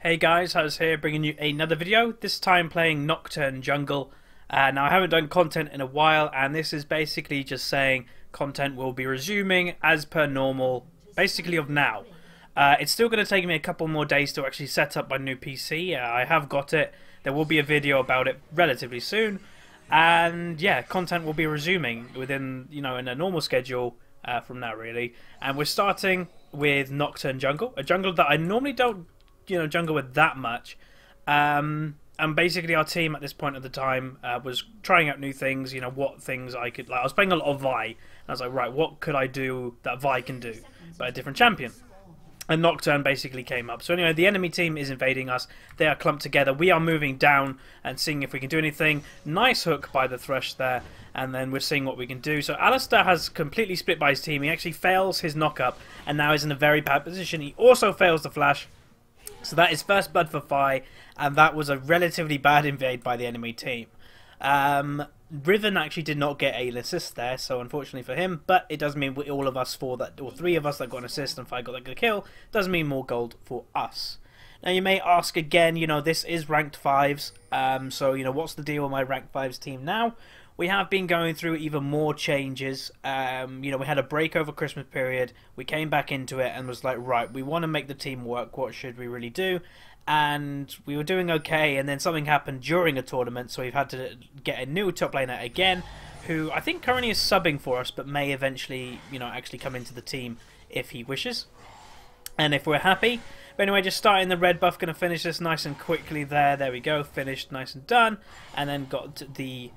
Hey guys, Huz here, bringing you another video, this time playing Nocturne Jungle. Now I haven't done content in a while, and this is basically just saying content will be resuming as per normal, basically of now. It's still going to take me a couple more days to actually set up my new PC. I have got it, there will be a video about it relatively soon, and yeah, content will be resuming within, in a normal schedule from now really. And we're starting with Nocturne Jungle, a jungle that I normally don't jungle with that much, and basically our team at this point of the time was trying out new things. What things I could, I was playing a lot of Vi, and I was like, right, what could I do that Vi can do but a different champion? And Nocturne basically came up. So anyway, the enemy team is invading us. They are clumped together. We are moving down and seeing if we can do anything. Nice hook by the Thresh there, and then we're seeing what we can do. So Alistair has completely split by his team. He actually fails his knock-up and now is in a very bad position. He also fails the flash. So that is first blood for Vi, and that was a relatively bad invade by the enemy team. Riven actually did not get an assist there, so unfortunately for him, but it does mean all of us three of us that got an assist and Vi got a kill, does mean more gold for us. Now you may ask again, this is ranked 5s, so what's the deal with my ranked 5s team now? We have been going through even more changes. We had a break over Christmas period. We came back into it and was like, right, we want to make the team work. What should we really do? And we were doing okay, and then something happened during a tournament, so we've had to get a new top laner again, who I think currently is subbing for us, but may eventually, actually come into the team if he wishes. And if we're happy. But anyway, just starting the red buff, going to finish this nice and quickly there. There we go, finished nice and done. And then got the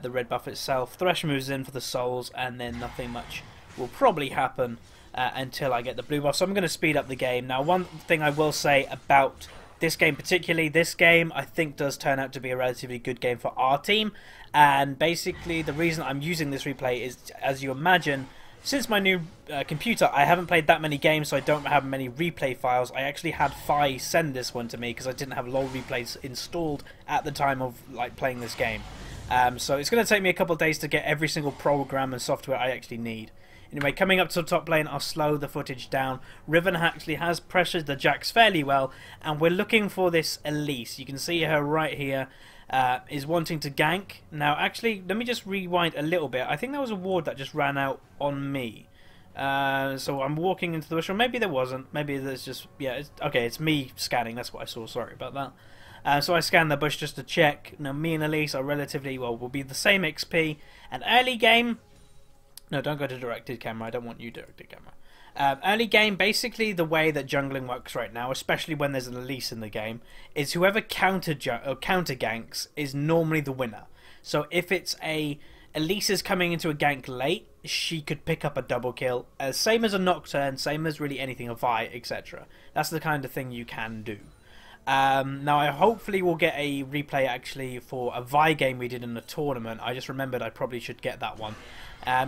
red buff itself. Thresh moves in for the souls, and then nothing much will probably happen until I get the blue buff. So I'm going to speed up the game. Now, one thing I will say about this game particularly, this game I think does turn out to be a relatively good game for our team. And basically the reason I'm using this replay is, as you imagine, since my new computer, I haven't played that many games, so I don't have many replay files. I actually had Fi send this one to me because I didn't have LoL replays installed at the time of playing this game. So it's going to take me a couple of days to get every single program and software I actually need. Anyway, coming up to the top lane, I'll slow the footage down. Riven actually has pressured the Jax fairly well, and we're looking for this Elise. You can see her right here, is wanting to gank. Now, actually, let me just rewind a little bit. I think there was a ward that just ran out on me. So I'm walking into the bush, or maybe there wasn't. Maybe there's just, yeah, okay, it's me scanning. That's what I saw. Sorry about that. So I scanned the bush just to check. Now, me and Elise are relatively, well, will be the same XP. And early game... No, don't go to directed camera. I don't want you directed camera. Early game, basically the way that jungling works right now, especially when there's an Elise in the game, is whoever counter ganks is normally the winner. So if it's Elise is coming into a gank late, she could pick up a double kill. Same as a Nocturne, same as really anything, a Vi, etc. That's the kind of thing you can do. Now I hopefully will get a replay actually for a Vi game we did in the tournament. I just remembered I probably should get that one.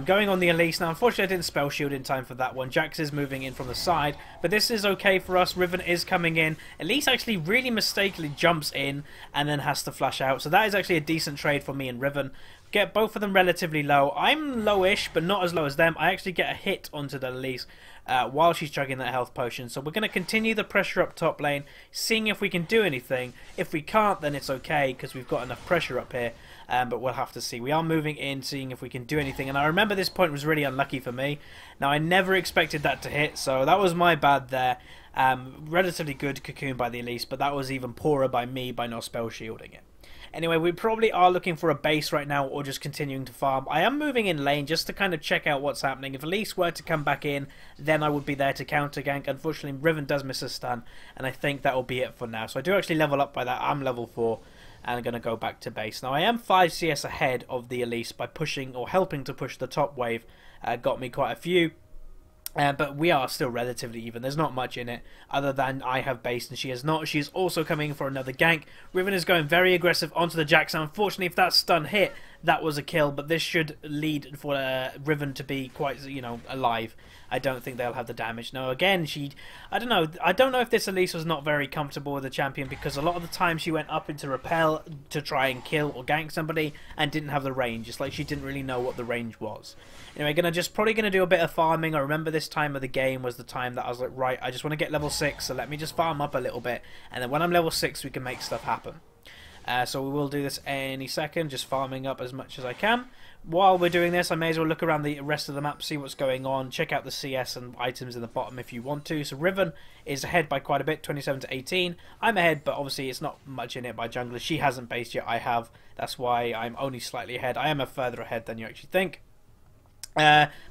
Going on the Elise now, unfortunately I didn't spell shield in time for that one. Jax is moving in from the side, but this is okay for us. Riven is coming in. Elise actually really mistakenly jumps in and then has to flash out, so that is actually a decent trade for me and Riven. Get both of them relatively low. I'm lowish, but not as low as them. I actually get a hit onto the Elise while she's chugging that health potion. So we're going to continue the pressure up top lane, seeing if we can do anything. If we can't, then it's okay, because we've got enough pressure up here. But we'll have to see. We are moving in, seeing if we can do anything. And I remember this point was really unlucky for me. Now, I never expected that to hit, so that was my bad there. Relatively good cocoon by the Elise, but that was even poorer by me by not spell shielding it. Anyway, we probably are looking for a base right now, or just continuing to farm. I am moving in lane just to kind of check out what's happening. If Elise were to come back in, then I would be there to counter gank. Unfortunately, Riven does miss a stun, and I think that will be it for now. So I do actually level up by that. I'm level 4, and I'm going to go back to base. Now, I am 5 CS ahead of the Elise by pushing, or helping to push the top wave. Got me quite a few. But we are still relatively even. There's not much in it other than I have base and she has not. She's also coming for another gank. Riven is going very aggressive onto the Jax. Unfortunately, if that stun hit, that was a kill, but this should lead for Riven to be quite, you know, alive. I don't think they'll have the damage. Now, again, I don't know. I don't know if this Elise was not very comfortable with the champion, because a lot of the time she went up into repel to try and kill or gank somebody and didn't have the range. It's like she didn't really know what the range was. Anyway, probably gonna do a bit of farming. I remember this time of the game was the time that I was like, right, I just want to get level 6, so let me just farm up a little bit, and then when I'm level 6, we can make stuff happen. So we will do this any second, just farming up as much as I can. While we're doing this, I may as well look around the rest of the map, see what's going on, check out the CS and items in the bottom if you want to. So Riven is ahead by quite a bit, 27 to 18. I'm ahead, but obviously it's not much in it by junglers. She hasn't based yet, I have. That's why I'm only slightly ahead. I am a further ahead than you actually think.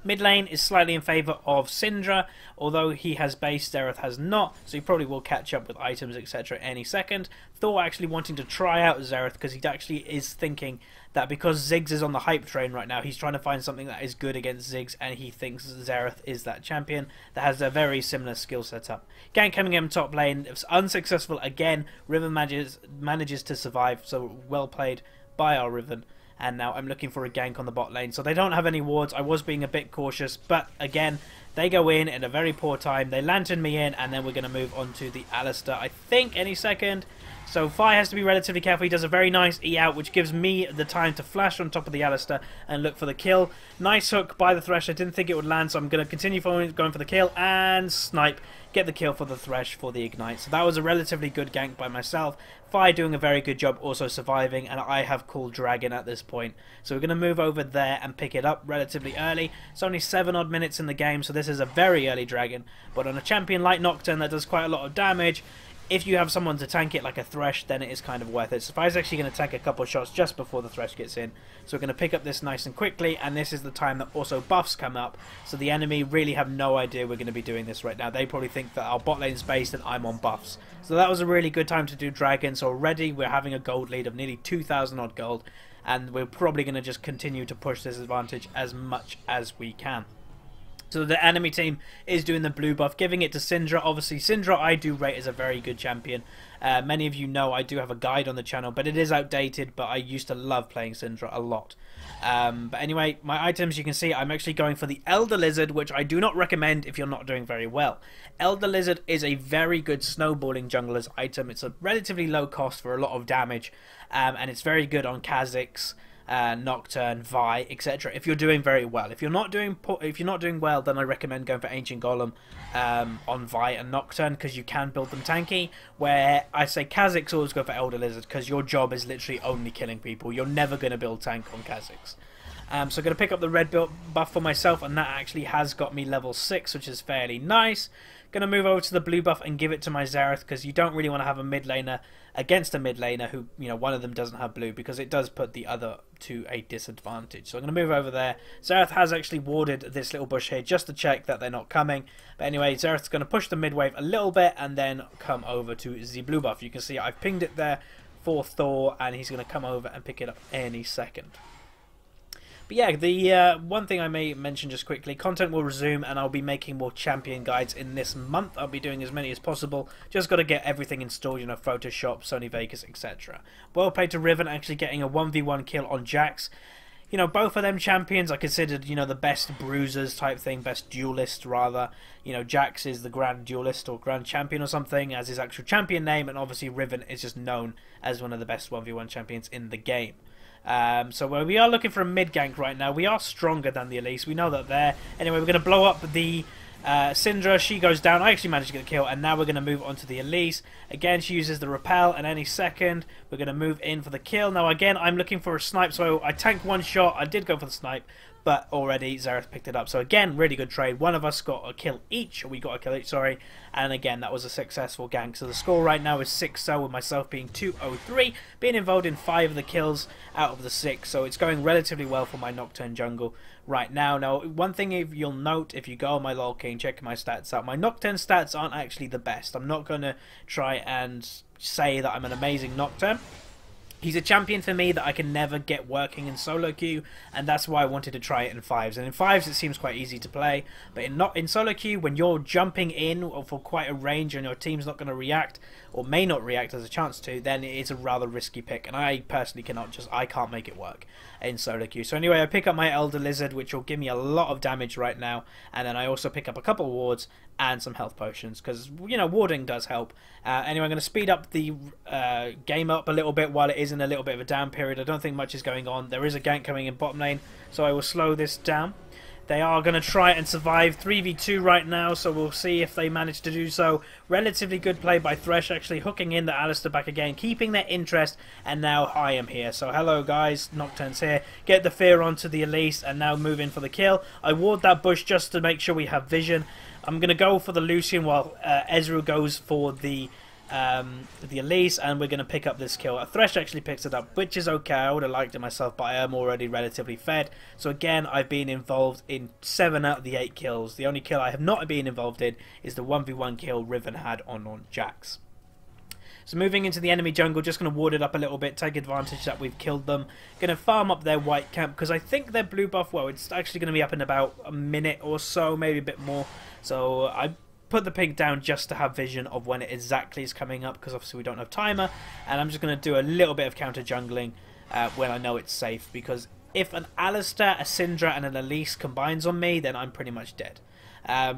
Mid lane is slightly in favour of Syndra, although he has base, Xerath has not, so he probably will catch up with items, etc. any second. Thor actually wanting to try out Xerath because he actually is thinking that because Ziggs is on the hype train right now, he's trying to find something that is good against Ziggs, and he thinks Xerath is that champion that has a very similar skill setup. Gank coming in top lane, it's unsuccessful again. Riven manages to survive, so well played by our Riven. And now I'm looking for a gank on the bot lane. So they don't have any wards. I was being a bit cautious, but again, they go in a very poor time. They lantern me in, and then we're going to move on to the Alistar, I think, any second. So Fi has to be relatively careful. He does a very nice E out, which gives me the time to flash on top of the Alistar and look for the kill. Nice hook by the Thresh. I didn't think it would land, so I'm going to continue going for the kill and snipe. Get the kill for the Thresh for the Ignite. So that was a relatively good gank by myself. Fi doing a very good job also surviving, and I have called Dragon at this point. So we're going to move over there and pick it up relatively early. It's only 7 odd minutes in the game, so this is a very early Dragon. But on a champion like Nocturne that does quite a lot of damage, if you have someone to tank it like a Thresh, then it is kind of worth it. So Fi's actually going to tank a couple of shots just before the Thresh gets in. So we're going to pick up this nice and quickly, and this is the time that also buffs come up. So the enemy really have no idea we're going to be doing this right now. They probably think that our bot lane's based and I'm on buffs. So that was a really good time to do Dragon. So already we're having a gold lead of nearly 2,000 odd gold, and we're probably going to just continue to push this advantage as much as we can. So the enemy team is doing the blue buff, giving it to Syndra. Obviously, Syndra I do rate as a very good champion. Many of you know I do have a guide on the channel, but it is outdated, but I used to love playing Syndra a lot. But anyway, my items, you can see I'm actually going for the Elder Lizard, which I do not recommend if you're not doing very well. Elder Lizard is a very good snowballing jungler's item. It's a relatively low cost for a lot of damage, and it's very good on Kha'Zix, Nocturne, Vi, etc. If you're doing very well. If you're not doing well, then I recommend going for Ancient Golem on Vi and Nocturne, because you can build them tanky. Where I say Kha'Zix, always go for Elder Lizard, because your job is literally only killing people. You're never going to build tank on Kha'Zix. So I'm going to pick up the red buff for myself, and that actually has got me level 6, which is fairly nice. Going to move over to the blue buff and give it to my Xerath, because you don't really want to have a mid laner against a mid laner who, you know, one of them doesn't have blue, because it does put the other to a disadvantage. So I'm going to move over there. Xerath has actually warded this little bush here just to check that they're not coming. But anyway, Xerath's going to push the mid wave a little bit and then come over to the blue buff. You can see I've pinged it there for Thor, and he's going to come over and pick it up any second. But yeah, the one thing I may mention just quickly, content will resume, and I'll be making more champion guides in this month. I'll be doing as many as possible. Just got to get everything installed, you know, Photoshop, Sony Vegas, etc. Well played to Riven, actually getting a 1v1 kill on Jax. You know, both of them champions are considered, you know, the best bruisers type thing, best duelist rather. You know, Jax is the grand duelist or grand champion or something as his actual champion name, and obviously Riven is just known as one of the best 1v1 champions in the game. So we are looking for a mid gank right now. We are stronger than the Elise. We know that there. Anyway, we're going to blow up the Syndra. She goes down. I actually managed to get a kill, and now we're going to move on to the Elise. Again, she uses the repel, and any second we're going to move in for the kill. Now again, I'm looking for a snipe, so I tanked one shot. I did go for the snipe, but already Xerath picked it up. So again, really good trade. One of us got a kill each. We got a kill each, sorry. And again, that was a successful gank. So the score right now is 6-0, with myself being 2-0-3, being involved in 5 of the kills out of the 6. So it's going relatively well for my Nocturne jungle right now. Now, one thing you'll note if you go on my LOL King, check my stats out. My Nocturne stats aren't actually the best. I'm not going to try and say that I'm an amazing Nocturne. He's a champion for me that I can never get working in solo queue, and that's why I wanted to try it in 5s. And in 5s it seems quite easy to play, but in solo queue, when you're jumping in for quite a range and your team's not going to react, or may not react as a chance to, then it is a rather risky pick, and I personally I can't make it work in solo queue. So anyway, I pick up my Elder Lizard, which will give me a lot of damage right now, and then I also pick up a couple of wards and some health potions, because, you know, warding does help. Anyway, I'm going to speed up the game up a little bit while it is in a little bit of a down period. I don't think much is going on. There is a gank coming in bottom lane, so I will slow this down. They are going to try and survive 3v2 right now, so we'll see if they manage to do so. Relatively good play by Thresh, actually hooking in the Alistar back again, keeping their interest, and now I am here. So hello guys, Nocturne's here. Get the fear onto the Elise, and now move in for the kill. I ward that bush just to make sure we have vision. I'm going to go for the Lucian while Ezreal goes for the Elise, and we're going to pick up this kill. Thresh actually picks it up, which is okay. I would have liked it myself, but I am already relatively fed. So again, I've been involved in 7 out of the 8 kills. The only kill I have not been involved in is the 1v1 kill Riven had on Jax. So moving into the enemy jungle, just going to ward it up a little bit, take advantage that we've killed them. Going to farm up their white camp, because I think their blue buff, well, it's actually going to be up in about a minute or so, maybe a bit more. So I put the pig down just to have vision of when it exactly is coming up, because obviously we don't have timer, and I'm just going to do a little bit of counter jungling when I know it's safe, because if an Alistar, a Syndra and an Elise combines on me, then I'm pretty much dead.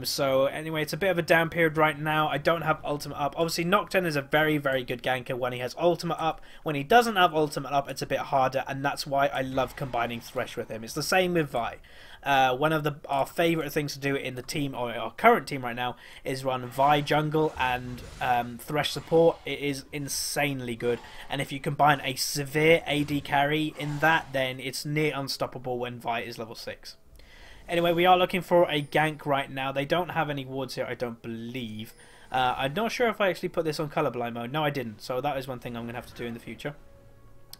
So anyway, it's a bit of a down period right now. I don't have ultimate up. Obviously Nocturne is a very, very good ganker when he has ultimate up. When he doesn't have ultimate up, it's a bit harder, and that's why I love combining Thresh with him. It's the same with Vi. One of our favourite things to do in the team, or our current team right now, is run Vi jungle and Thresh support. It is insanely good, and if you combine a severe AD carry in that, then it's near unstoppable when Vi is level 6. Anyway, we are looking for a gank right now. They don't have any wards here, I don't believe. I'm not sure if I actually put this on colorblind mode. No, I didn't, so that is one thing I'm going to have to do in the future.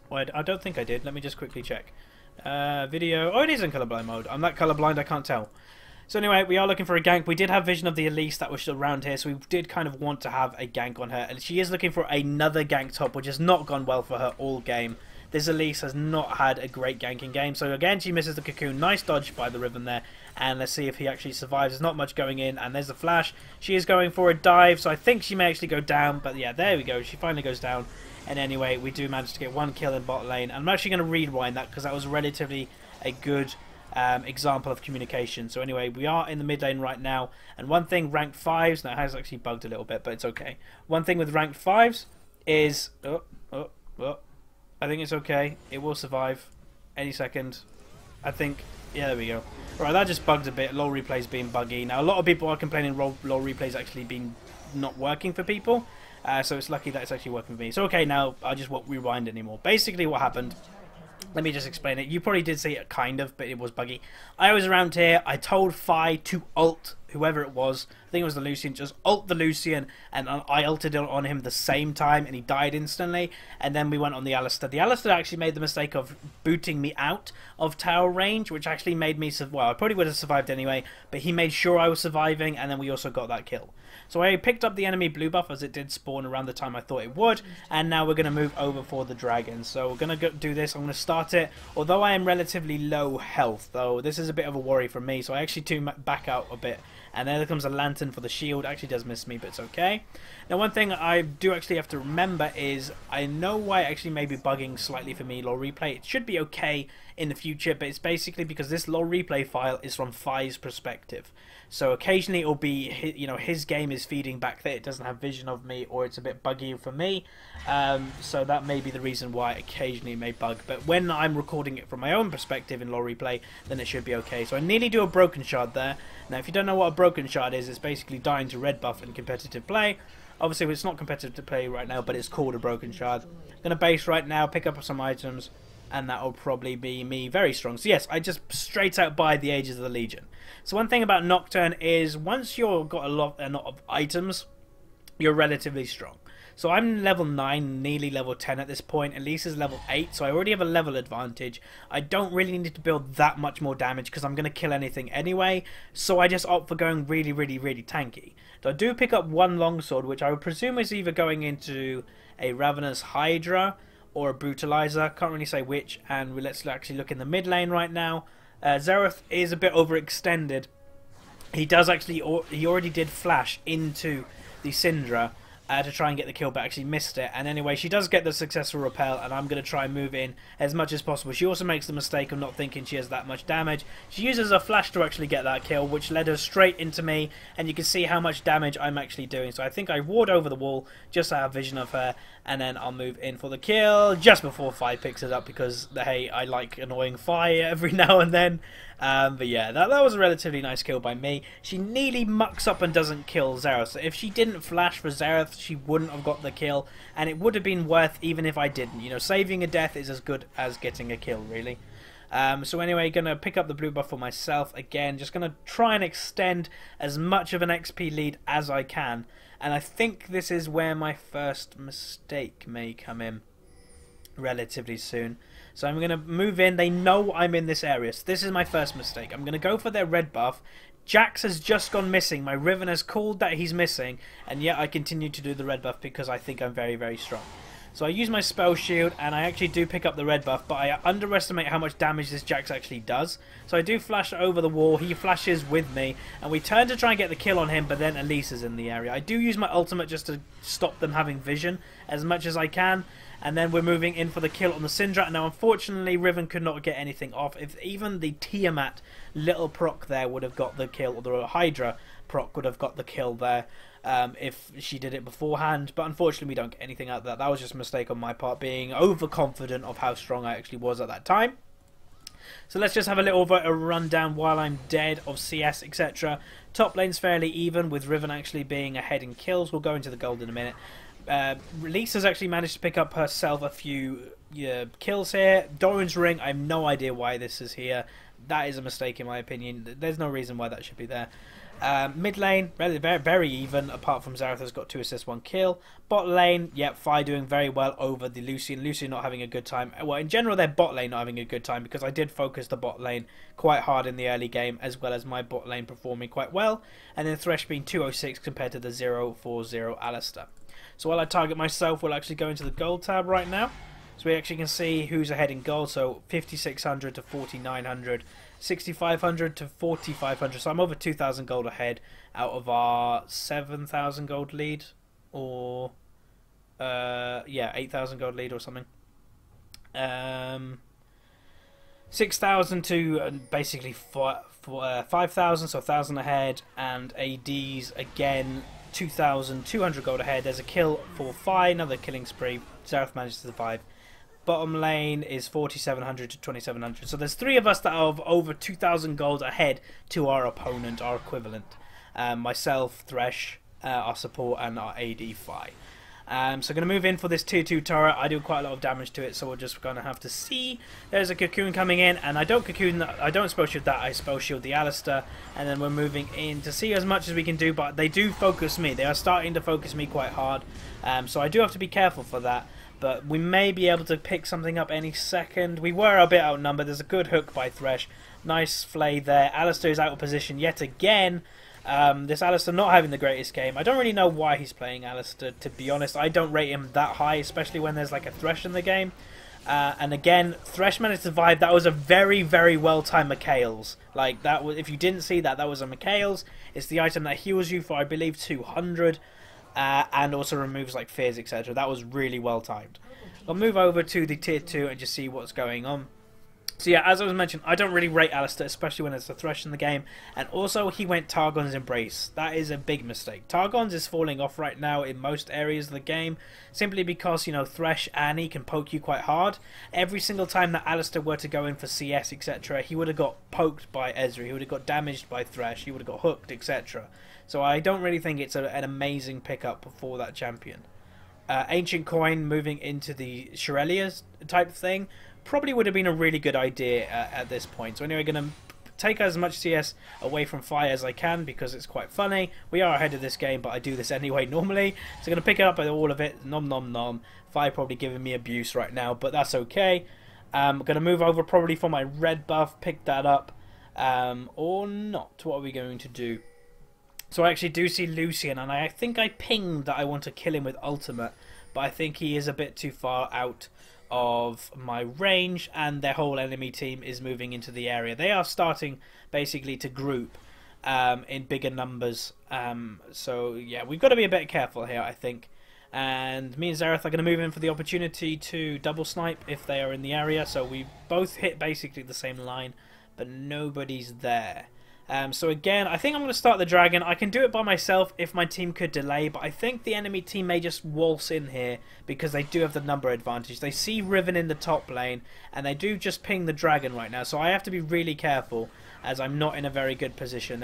Well, I don't think I did. Let me just quickly check. Video. Oh, it is in colorblind mode. I'm that colorblind, I can't tell. So anyway, we are looking for a gank. We did have vision of the Elise that was around here, so we did kind of want to have a gank on her. And she is looking for another gank top, which has not gone well for her all game. This Elise has not had a great ganking game. So again, she misses the cocoon. Nice dodge by the Riven there. And let's see if he actually survives. There's not much going in. And there's the flash. She is going for a dive. So I think she may actually go down. But yeah, there we go. She finally goes down. And anyway, we do manage to get 1 kill in bot lane. And I'm actually going to rewind that, because that was relatively a good example of communication. So anyway, we are in the mid lane right now. And one thing, ranked 5s. Now it has actually bugged a little bit, but it's okay. One thing with ranked 5s is... I think it's okay. It will survive any second. I think... Yeah, there we go. Right, that just bugged a bit. LoL replay's being buggy. Now, a lot of people are complaining LoL replay's actually been not working for people. So it's lucky that it's actually working for me. So, okay, now I just won't rewind anymore. Basically, what happened... Let me just explain it. You probably did see it kind of, but it was buggy. I was around here. I told Fi to ult whoever it was. I think it was the Lucian. Just ult the Lucian, and I ulted on him the same time, and he died instantly. And then we went on the Alistar. The Alistar actually made the mistake of booting me out of tower range, which actually made me... Well, I probably would have survived anyway, but he made sure I was surviving, and then we also got that kill. So I picked up the enemy blue buff as it did spawn around the time I thought it would, and now we're going to move over for the dragon. So we're going to do this. I'm going to start it. Although I am relatively low health, though, this is a bit of a worry for me, so I actually do back out a bit. And there comes a lantern for the shield. Actually does miss me, but it's okay. Now, one thing I do actually have to remember is I know why it actually may be bugging slightly for me, LoL replay. It should be okay in the future, but it's basically because this LoL replay file is from Fi's perspective. So occasionally it'll be, you know, his game is feeding back that it doesn't have vision of me, or it's a bit buggy for me. So that may be the reason why occasionally it may bug. But when I'm recording it from my own perspective in LoL replay, then it should be okay. So I nearly do a broken shard there. Now, if you don't know what a broken shard is, it's basically dying to red buff in competitive play. Obviously, it's not competitive play right now, but it's called a broken shard. I'm going to base right now, pick up some items, and that will probably be me very strong. So yes, I just straight out buy the Ages of the Legion. So one thing about Nocturne is once you've got a lot of items, you're relatively strong. So I'm level 9, nearly level 10 at this point. Elise is level 8, so I already have a level advantage. I don't really need to build that much more damage because I'm going to kill anything anyway. So I just opt for going really, really, really tanky. So I do pick up one longsword, which I would presume is either going into a Ravenous Hydra or a Brutalizer. Can't really say which. And let's actually look in the mid lane right now. Xerath is a bit overextended. He does actually, he already did flash into the Syndra. to try and get the kill, but actually missed it. And anyway, she does get the successful repel, and I'm going to try and move in as much as possible. She also makes the mistake of not thinking she has that much damage. She uses a flash to actually get that kill, which led her straight into me, and you can see how much damage I'm actually doing. So I think I ward over the wall just to have vision of her, and then I'll move in for the kill just before Fi picks it up, because, hey, I like annoying Fi every now and then. But yeah, that was a relatively nice kill by me. She nearly mucks up and doesn't kill Xerath. So if she didn't flash for Xerath, she wouldn't have got the kill, and it would have been worth even if I didn't. You know, saving a death is as good as getting a kill, really. So anyway, gonna pick up the blue buff for myself again. Just gonna try and extend as much of an XP lead as I can, and I think this is where my first mistake may come in relatively soon. So I'm going to move in. They know I'm in this area. So this is my first mistake. I'm going to go for their red buff. Jax has just gone missing. My Riven has called that he's missing. And yet I continue to do the red buff because I think I'm very, very strong. So I use my spell shield and I actually do pick up the red buff. But I underestimate how much damage this Jax actually does. So I do flash over the wall. He flashes with me. And we turn to try and get the kill on him. But then Elise is in the area. I do use my ultimate just to stop them having vision as much as I can. And then we're moving in for the kill on the Syndra. Now, unfortunately, Riven could not get anything off. If even the Tiamat little proc there would have got the kill, or the Hydra proc would have got the kill there if she did it beforehand. But unfortunately, we don't get anything out of that. That was just a mistake on my part, being overconfident of how strong I actually was at that time. So let's just have a little bit of a rundown while I'm dead of CS, etc. Top lane's fairly even, with Riven actually being ahead in kills. We'll go into the gold in a minute. Elise has actually managed to pick up herself a few kills here. Doran's Ring, I have no idea why this is here. That is a mistake in my opinion. There's no reason why that should be there. Mid lane, very, very even, apart from Xerath has got 2 assists, 1 kill. Bot lane, yep, Fi doing very well over the Lucian. Lucian not having a good time. Well, in general, their bot lane not having a good time, because I did focus the bot lane quite hard in the early game, as well as my bot lane performing quite well. And then Thresh being 206 compared to the 040 Alistar. So while I target myself, we'll actually go into the gold tab right now. So we actually can see who's ahead in gold. So 5,600 to 4,900, 6,500 to 4,500. So I'm over 2,000 gold ahead out of our 7,000 gold lead. Or, yeah, 8,000 gold lead or something. 6,000 to basically 5,000, so 1,000 ahead. And ADs again, 2,200 gold ahead. There's a kill for Fi, another killing spree. Xerath manages to survive. Bottom lane is 4,700 to 2,700. So there's 3 of us that are over 2,000 gold ahead to our opponent, our equivalent. Myself, Thresh, our support, and our AD Fi. So going to move in for this tier 2 turret. I do quite a lot of damage to it, so we're just going to have to see. There's a cocoon coming in, and I don't spell shield that, I spell shield the Alistar, and then we're moving in to see as much as we can do, but they do focus me. They are starting to focus me quite hard, so I do have to be careful for that. But we may be able to pick something up any second. We were a bit outnumbered. There's a good hook by Thresh. Nice flay there. Alistar is out of position yet again. This Alistar not having the greatest game. I don't really know why he's playing Alistar, to be honest. I don't rate him that high, especially when there's like a Thresh in the game. And again, Thresh managed to survive. That was a very, very well-timed Mikhail's. Like, that was, if you didn't see that, that was a Mikhail's. It's the item that heals you for, I believe, 200. And also removes like fears, etc. That was really well timed. I'll move over to the tier 2 and just see what's going on. So yeah, as I was mentioning, I don't really rate Alistar, especially when it's a Thresh in the game. And also, he went Targon's Embrace. That is a big mistake. Targon's is falling off right now in most areas of the game, simply because, you know, Thresh, Annie can poke you quite hard. Every single time that Alistar were to go in for CS, etc., he would have got poked by Ezreal, he would have got damaged by Thresh, he would have got hooked, etc. So I don't really think it's an amazing pickup for that champion. Ancient Coin moving into the Shirelia's type thing probably would have been a really good idea at this point. So anyway, going to take as much CS away from Fire as I can, because it's quite funny. We are ahead of this game, but I do this anyway normally. So I'm going to pick it up with all of it. Nom nom nom. Fire probably giving me abuse right now, but that's okay. I'm going to move over probably for my red buff, pick that up. Or not. What are we going to do? So I actually do see Lucian, and I think I pinged that I want to kill him with ultimate, but I think he is a bit too far out of my range, and their whole enemy team is moving into the area. They are starting basically to group in bigger numbers, so yeah, we've got to be a bit careful here, I think. And me and Zareth are going to move in for the opportunity to double snipe if they are in the area. So we both hit basically the same line, but nobody's there. So again, I think I'm going to start the dragon. I can do it by myself if my team could delay, but I think the enemy team may just waltz in here because they do have the number advantage. They see Riven in the top lane, and they do just ping the dragon right now. So I have to be really careful as I'm not in a very good position.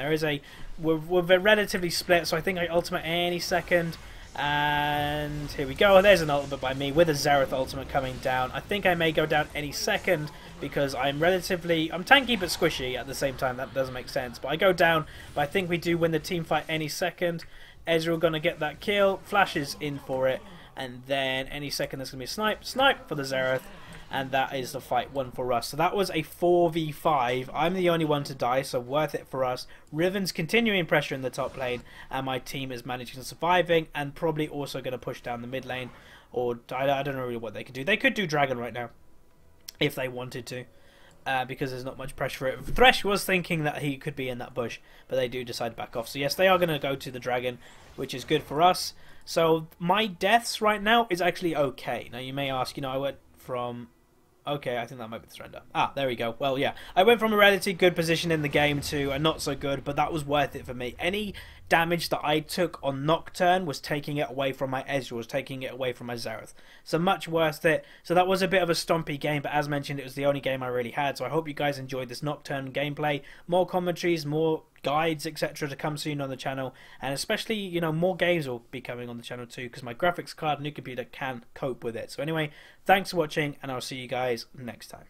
We're relatively split, so I think I ultimate any second. And here we go. There's an ultimate by me with a Zareth ultimate coming down. I think I may go down any second because I'm tanky but squishy at the same time. That doesn't make sense. But I go down, but I think we do win the team fight any second. Ezreal gonna get that kill, flashes in for it, and then any second there's gonna be a snipe for the Zareth. And that is the fight won for us. So that was a 4v5. I'm the only one to die, so worth it for us. Riven's continuing pressure in the top lane, and my team is managing to surviving, and probably also going to push down the mid lane. Or I don't know really what they could do. They could do Dragon right now, if they wanted to, because there's not much pressure for it. Thresh was thinking that he could be in that bush, but they do decide to back off. So yes, they are going to go to the Dragon, which is good for us. So my deaths right now is actually okay. Now you may ask, I went from... Okay, I think that might be the surrender. Ah, there we go. Well, yeah. I went from a relatively good position in the game to a not so good, but that was worth it for me. Any damage that I took on Nocturne was taking it away from my Ezreal, was taking it away from my Zareth. So much worth it. So that was a bit of a stompy game, but as mentioned, it was the only game I really had. So I hope you guys enjoyed this Nocturne gameplay. More commentaries, more guides, etc. to come soon on the channel, and especially more games will be coming on the channel too, because my graphics card new computer can cope with it. So anyway, thanks for watching, and I'll see you guys next time.